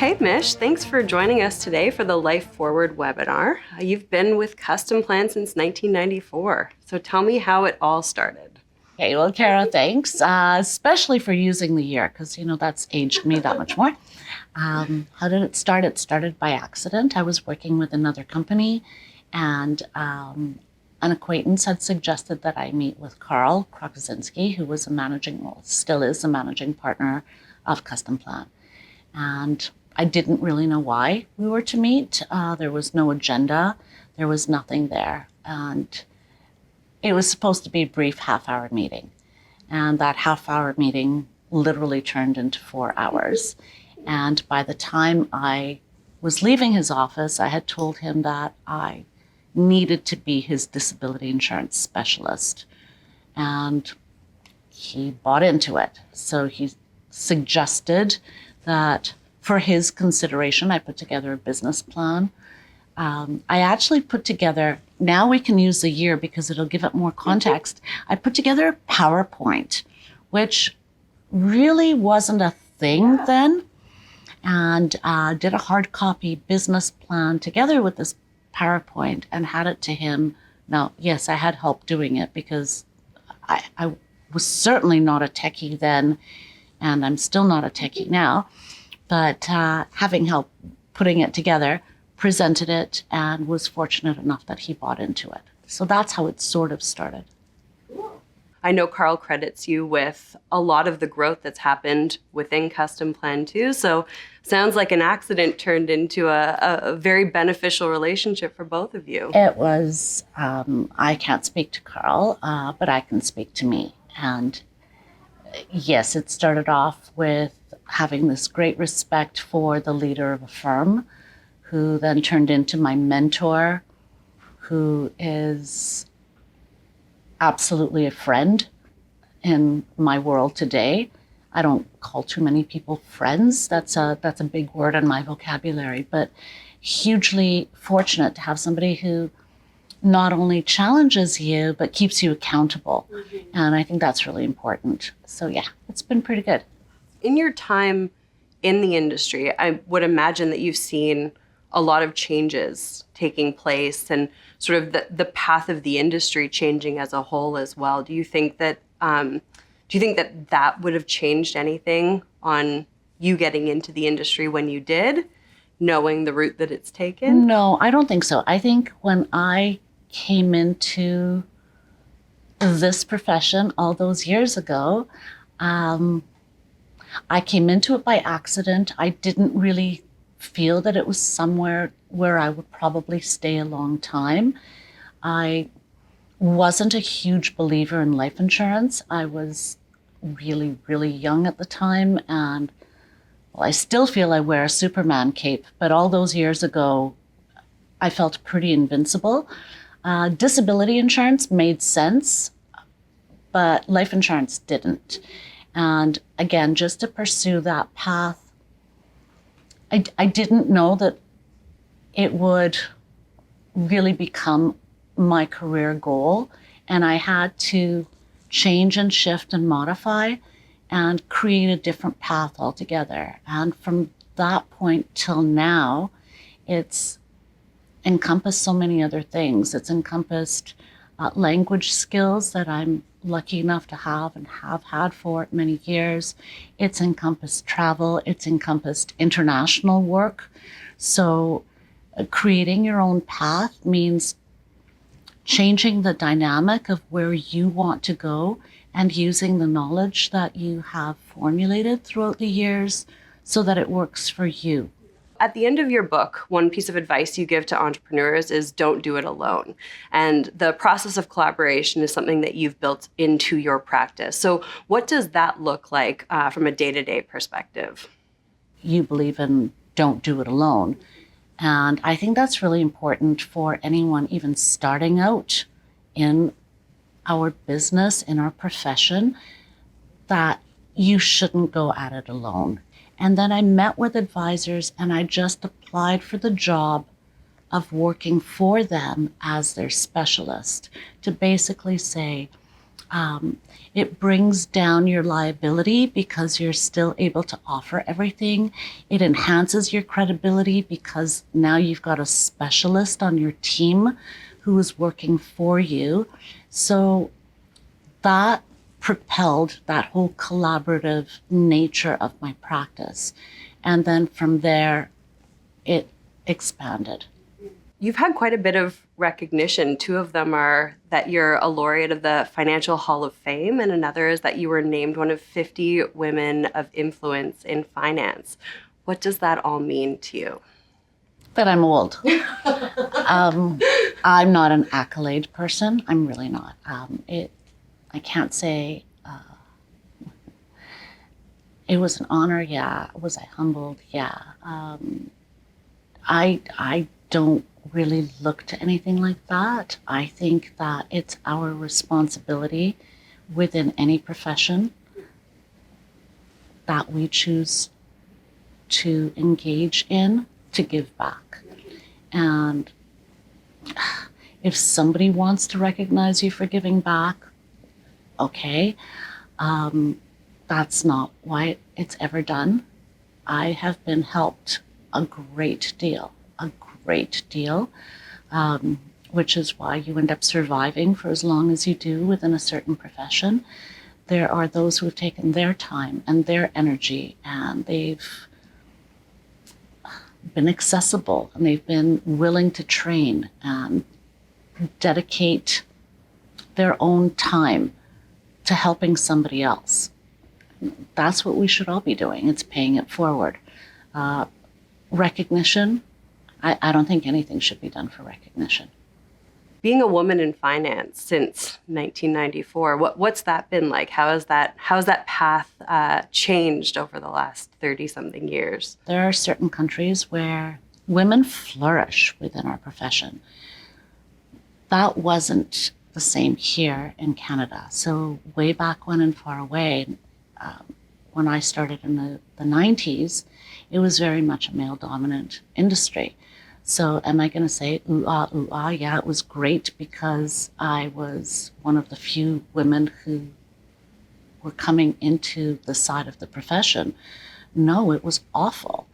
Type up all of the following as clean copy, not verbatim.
Hey Mish, thanks for joining us today for the LifeFWD webinar. You've been with Custom Plan since 1994, so tell me how it all started. Okay, well, Kara, thanks, especially for using the year, because, that's aged me that much more. How did it start? It started by accident. I was working with another company, and an acquaintance had suggested that I meet with Kara Westlake, who was still is a managing partner of Custom Plan. And I didn't really know why we were to meet. There was no agenda. There was nothing there. And it was supposed to be a brief half-hour meeting. And that half-hour meeting literally turned into 4 hours. And by the time I was leaving his office, I had told him that I needed to be his disability insurance specialist. And he bought into it. So he suggested that for his consideration, I put together a business plan. I actually put together, now we can use the year because it'll give it more context. I put together a PowerPoint, which really wasn't a thing then, and did a hard copy business plan together with this PowerPoint and had it to him. Now, yes, I had help doing it because I was certainly not a techie then, and I'm still not a techie now, but having help putting it together, presented it, and was fortunate enough that he bought into it. So that's how it sort of started. I know Carl credits you with a lot of the growth that's happened within Custom Plan too, so sounds like an accident turned into a very beneficial relationship for both of you. It was, I can't speak to Carl, but I can speak to me. And yes, it started off with having this great respect for the leader of a firm, who then turned into my mentor, who is absolutely a friend in my world today. I don't call too many people friends. That's a big word in my vocabulary, but hugely fortunate to have somebody who not only challenges you, but keeps you accountable. Mm-hmm. And I think that's really important. So yeah, it's been pretty good. In your time in the industry, I would imagine that you've seen a lot of changes taking place and sort of the path of the industry changing as a whole as well. Do you think that that would have changed anything on you getting into the industry when you did, knowing the route that it's taken? No, I don't think so. I think when I came into this profession all those years ago, I came into it by accident. I didn't really feel that it was somewhere where I would probably stay a long time. I wasn't a huge believer in life insurance. I was really, really young at the time, and well, I still feel I wear a Superman cape, but all those years ago, I felt pretty invincible. Disability insurance made sense, but life insurance didn't. And again, just to pursue that path, I didn't know that it would really become my career goal. And I had to change and shift and modify and create a different path altogether. And from that point till now, it's encompassed so many other things. It's encompassed language skills that I'm lucky enough to have and have had for many years. It's encompassed travel. It's encompassed international work. So creating your own path means changing the dynamic of where you want to go and using the knowledge that you have formulated throughout the years so that it works for you. At the end of your book, one piece of advice you give to entrepreneurs is don't do it alone. And the process of collaboration is something that you've built into your practice. So what does that look like from a day-to-day perspective? You believe in don't do it alone. And I think that's really important for anyone even starting out in our business, in our profession, that you shouldn't go at it alone. And then I met with advisors and I just applied for the job of working for them as their specialist to basically say, It brings down your liability because you're still able to offer everything. It enhances your credibility because now you've got a specialist on your team who is working for you. So that propelled that whole collaborative nature of my practice. And then from there, it expanded. You've had quite a bit of recognition. Two of them are that you're a laureate of the Financial Hall of Fame, and another is that you were named one of 50 women of influence in finance. What does that all mean to you? That I'm old. I'm not an accolade person. I'm really not. I can't say it was an honor. Yeah. Was I humbled? Yeah. I don't really look to anything like that. I think that it's our responsibility within any profession that we choose to engage in to give back. And if somebody wants to recognize you for giving back, okay. That's not why it's ever done. I have been helped a great deal, which is why you end up surviving for as long as you do within a certain profession. There are those who have taken their time and their energy, and they've been accessible, and they've been willing to train and dedicate their own time to helping somebody else. That's what we should all be doing. It's paying it forward. Recognition, I don't think anything should be done for recognition. Being a woman in finance since 1994, what's that been like? How has that path changed over the last 30-something years? There are certain countries where women flourish within our profession. That wasn't the same here in Canada. So way back when and far away, when I started in the 90s, it was very much a male-dominant industry. So am I going to say, ooh, ah, yeah, it was great because I was one of the few women who were coming into the side of the profession? No, it was awful,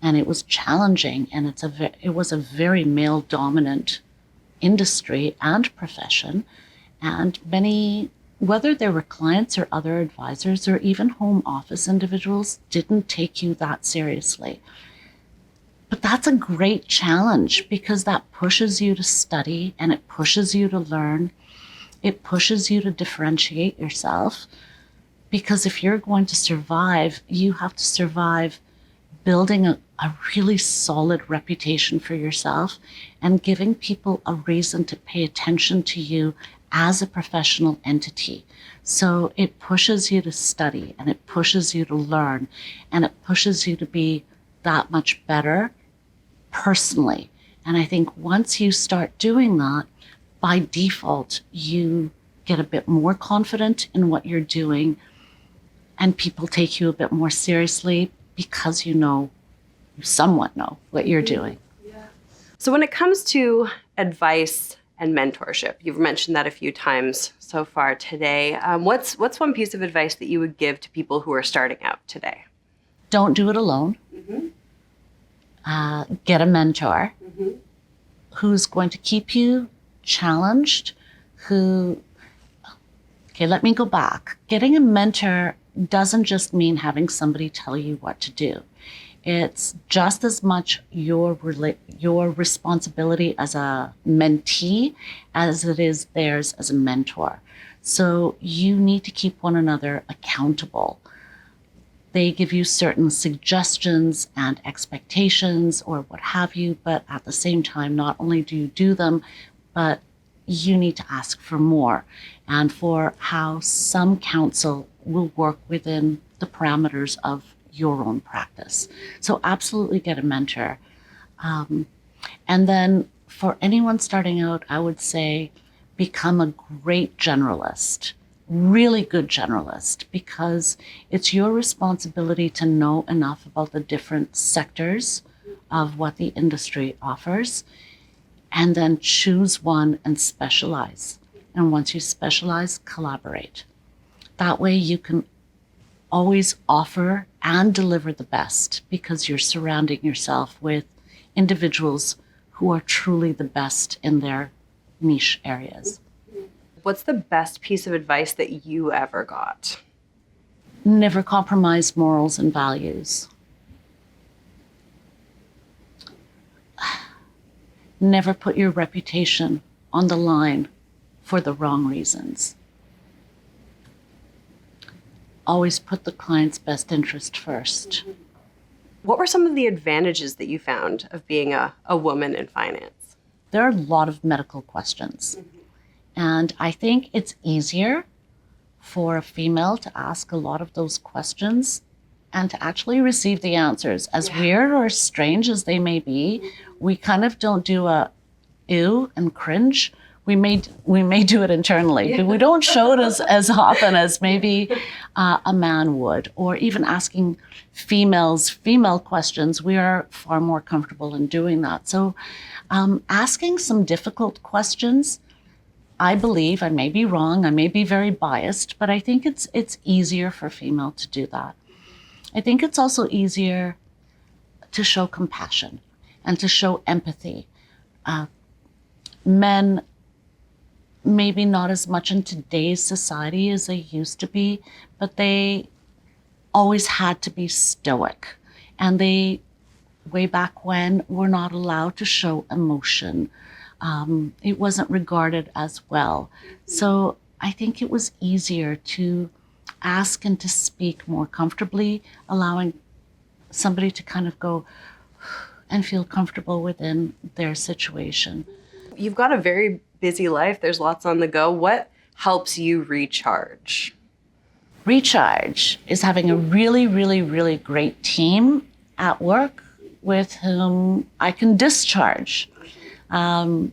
and it was challenging, and it was a very male-dominant industry and profession, and many, whether there were clients or other advisors or even home office individuals, didn't take you that seriously. But that's a great challenge because that pushes you to study, and it pushes you to learn. It pushes you to differentiate yourself, because if you're going to survive, you have to survive building a really solid reputation for yourself and giving people a reason to pay attention to you as a professional entity. So it pushes you to study, and it pushes you to learn, and it pushes you to be that much better personally. And I think once you start doing that, by default, you get a bit more confident in what you're doing, and people take you a bit more seriously because you somewhat know what you're doing. Yeah. So when it comes to advice and mentorship, you've mentioned that a few times so far today. What's one piece of advice that you would give to people who are starting out today? Don't do it alone. Mm-hmm. Get a mentor who's going to keep you challenged, let me go back. Getting a mentor doesn't just mean having somebody tell you what to do. It's just as much your responsibility as a mentee as it is theirs as a mentor. So you need to keep one another accountable. They give you certain suggestions and expectations or what have you, but at the same time, not only do you do them, but you need to ask for more and for how some counsel will work within the parameters of your own practice. So absolutely get a mentor. And then for anyone starting out, I would say become a great generalist, really good generalist, because it's your responsibility to know enough about the different sectors of what the industry offers, and then choose one and specialize. And once you specialize, collaborate. That way you can always offer and deliver the best because you're surrounding yourself with individuals who are truly the best in their niche areas. What's the best piece of advice that you ever got? Never compromise morals and values. Never put your reputation on the line for the wrong reasons. Always put the client's best interest first. What were some of the advantages that you found of being a woman in finance? There are a lot of medical questions. And I think it's easier for a female to ask a lot of those questions and to actually receive the answers. As weird or strange as they may be, we kind of don't do a ew and cringe. We may do it internally, but we don't show it as often as maybe a man would, or even asking female questions. We are far more comfortable in doing that. So asking some difficult questions, I believe, I may be wrong, I may be very biased, but I think it's easier for female to do that. I think it's also easier to show compassion and to show empathy. Men, maybe not as much in today's society as they used to be, but they always had to be stoic. And they, way back when, were not allowed to show emotion. It wasn't regarded as well. So I think it was easier to ask and to speak more comfortably, allowing somebody to kind of go and feel comfortable within their situation. You've got a very busy life. There's lots on the go. What helps you recharge? Recharge is having a really, really, really great team at work with whom I can discharge. Many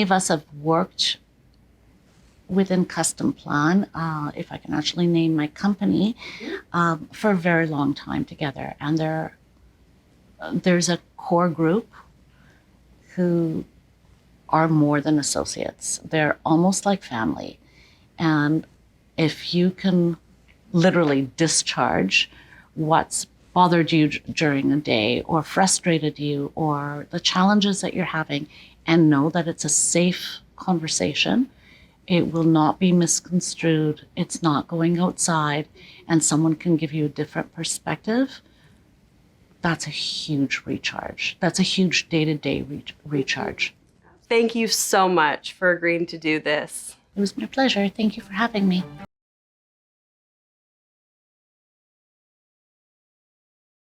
of us have worked within Custom Plan, if I can actually name my company, for a very long time together. And there's a core group who are more than associates. They're almost like family. And if you can literally discharge what's bothered you during the day or frustrated you or the challenges that you're having and know that it's a safe conversation, it will not be misconstrued, it's not going outside, and someone can give you a different perspective, that's a huge recharge. That's a huge day-to-day recharge. Thank you so much for agreeing to do this. It was my pleasure. Thank you for having me.